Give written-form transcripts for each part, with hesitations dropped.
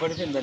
పడిపోయింది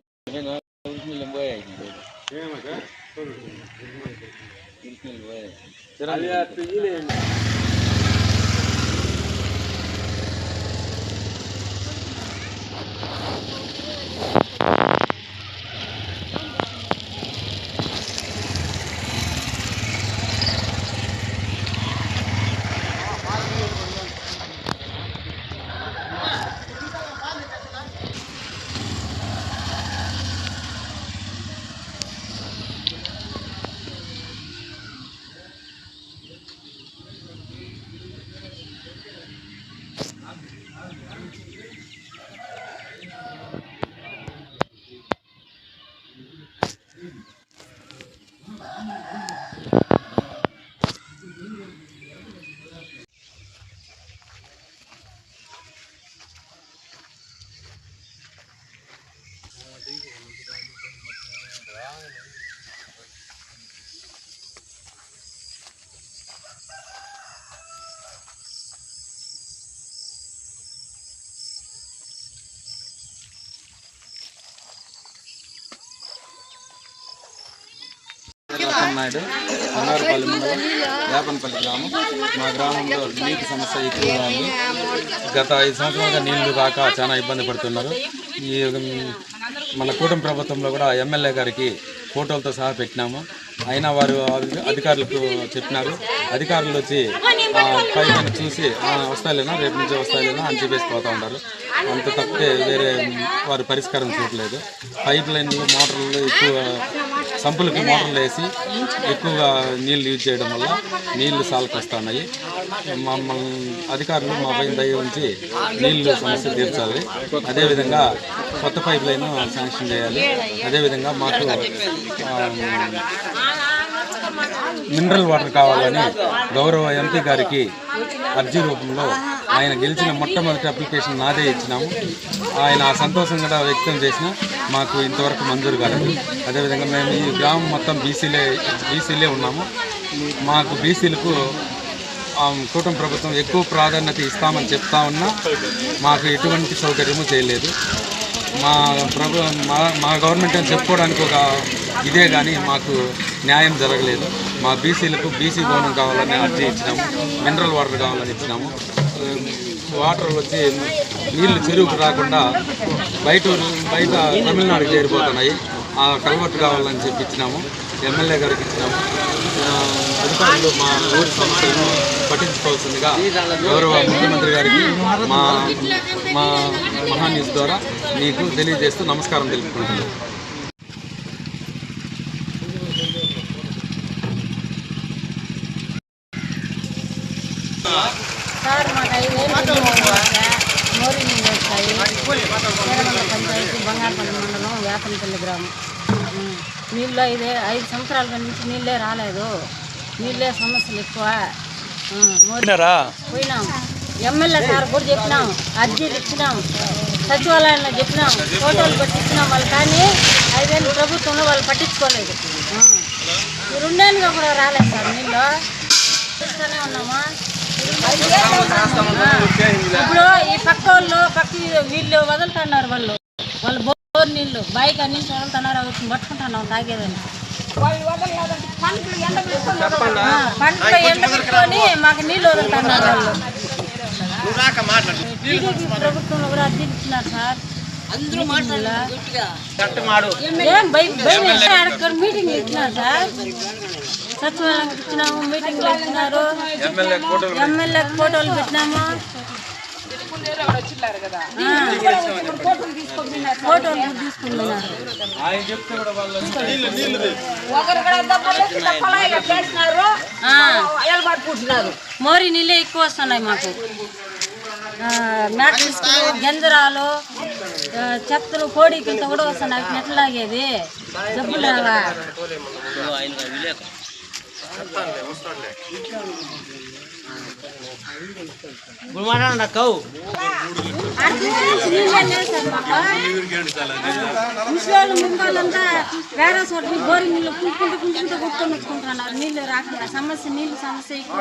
నాయుడు బంగారుపల్లి మండలం వేపనపల్లి గ్రామం. మా గ్రామంలో నీటి సమస్య ఎక్కువగా ఉంది. గత 5 సంవత్సరాలుగా నీళ్లు రాక చాలా ఇబ్బంది పడుతున్నారు. ఈ మన కూటమి ప్రభుత్వంలో కూడా ఎమ్మెల్యే గారికి ఫోటోలతో సహా పెట్టినాము. అయినా వారు అధికారులకు చెప్పినారు. అధికారులు వచ్చి పైన చూసి వస్తాయిలేనా, రేపు నుంచి వస్తాయిలేనా అని చెప్పేసి పోతూ ఉంటారు. అంత తప్పితే వేరే వారు పరిష్కారం చూడలేదు. పైప్ లైన్లు, మోటార్లు ఎక్కువ సంపులకి మోటార్లు వేసి ఎక్కువగా నీళ్ళు యూజ్ చేయడం వల్ల నీళ్లు సాల్కొస్తున్నాయి. మమ్మల్ని అధికారులు మా పైన దయ ఉంచి నీళ్లు సమస్య తీర్చాలి. అదేవిధంగా కొత్త పైప్ లైన్ శాంక్షన్ చేయాలి. అదేవిధంగా మాకు మినరల్ వాటర్ కావాలని గౌరవ ఎంపీ గారికి అర్జీ రూపంలో ఆయన గెలిచిన మొట్టమొదటి అప్లికేషన్ నాదే ఇచ్చినాము. ఆయన సంతోషంగా వ్యక్తం చేసిన మాకు ఇంతవరకు మంజూరు కాలేదు. అదేవిధంగా మేము ఈ గ్రామం మొత్తం బీసీలే ఉన్నాము. మాకు బీసీలకు కూటమి ప్రభుత్వం ఎక్కువ ప్రాధాన్యత ఇస్తామని చెప్తా ఉన్నా మాకు ఎటువంటి సౌకర్యము చేయలేదు. మా గవర్నమెంట్ అని చెప్పుకోవడానికి ఒక ఇదే కానీ మాకు న్యాయం జరగలేదు. మా బీసీలకు బీసీ భవనం కావాలని అర్జీ ఇచ్చినాము. మినరల్ వాటర్ కావాలని ఇచ్చినాము. వాటర్ వచ్చి నీళ్లు చెరువుకు రాకుండా బయట తమిళనాడుకి చేరిపోతున్నాయి. ఆ కల్వర్ట్ కావాలని చెప్పి ఇచ్చినాము. ఎమ్మెల్యే గారికి ఇచ్చినాము. అధికారులు మా ఊరి సమస్యలను పట్టించుకోవాల్సిందిగా గౌరవ ముఖ్యమంత్రి గారికి మా మహాన్యూస్ ద్వారా మీకు తెలియజేస్తూ నమస్కారం తెలుపుకుంటున్నాను. సార్ మాకు 5 మోరీ నీళ్ళు వచ్చాయి. చేరమండ పంచాయతీ బంగారుపల్లి మండలం వేపనపల్లి గ్రామం. నీళ్ళు 5 సంవత్సరాల నుంచి నీళ్ళే రాలేదు. నీళ్ళే సమస్యలు ఎక్కువ. పోయినాం, ఎమ్మెల్యే సార్ కూడా చెప్పినాం, అర్జీలు ఇచ్చినాం, సచివాలయంలో చెప్పినాం, ఫోటోలు పెట్టి ఇచ్చినాం వాళ్ళు. కానీ 5 ఏళ్ళు ప్రభుత్వంలో వాళ్ళు పట్టించుకోలేదు. 2 ఏళ్ళుగా కూడా రాలేదు సార్ నీళ్ళు. చూస్తూనే ఉన్నామా. ఇప్పుడు ఈ పక్క వీళ్ళు వదులుతున్నారు. వాళ్ళు బోర్ నీళ్ళు బాయికి అన్నించి వదులుతున్నారు. అవి పట్టుకుంటున్నాం తాగేదని. పంటలో ఎండబెట్టుకొని మాకు నీళ్ళు వదులుతున్నారు వాళ్ళు. టీడీపీ ప్రభుత్వంలో కూడా అర్జీ ఇచ్చినారు సార్. మీటింగ్ ఇచ్చినారు సార్. సచివాలయం ఇచ్చినాము, మీటింగ్లో ఇచ్చినారు. ఎమ్మెల్యే ఫోటోలు పెట్టినాము. ఫోటోలు తీసుకున్నారు. మోరీ నీళ్ళే ఎక్కువ వస్తున్నాయి మాకు. మ్యాట్రిక్స్లు, గంజరాలు, చెత్తలు, కోడికింత కూడా వస్తున్నాయి. ఎట్లా లాగేది జబ్బులు రావా? ముసలి ముందులంతా వేరే చోట బోరింగ్ నీళ్ళు కుంటుకుంటూ కొట్టుకొని వచ్చుకుంటున్నారు. నీళ్ళు రాకుండా సమస్య, నీళ్ళు సమస్య ఎక్కువ.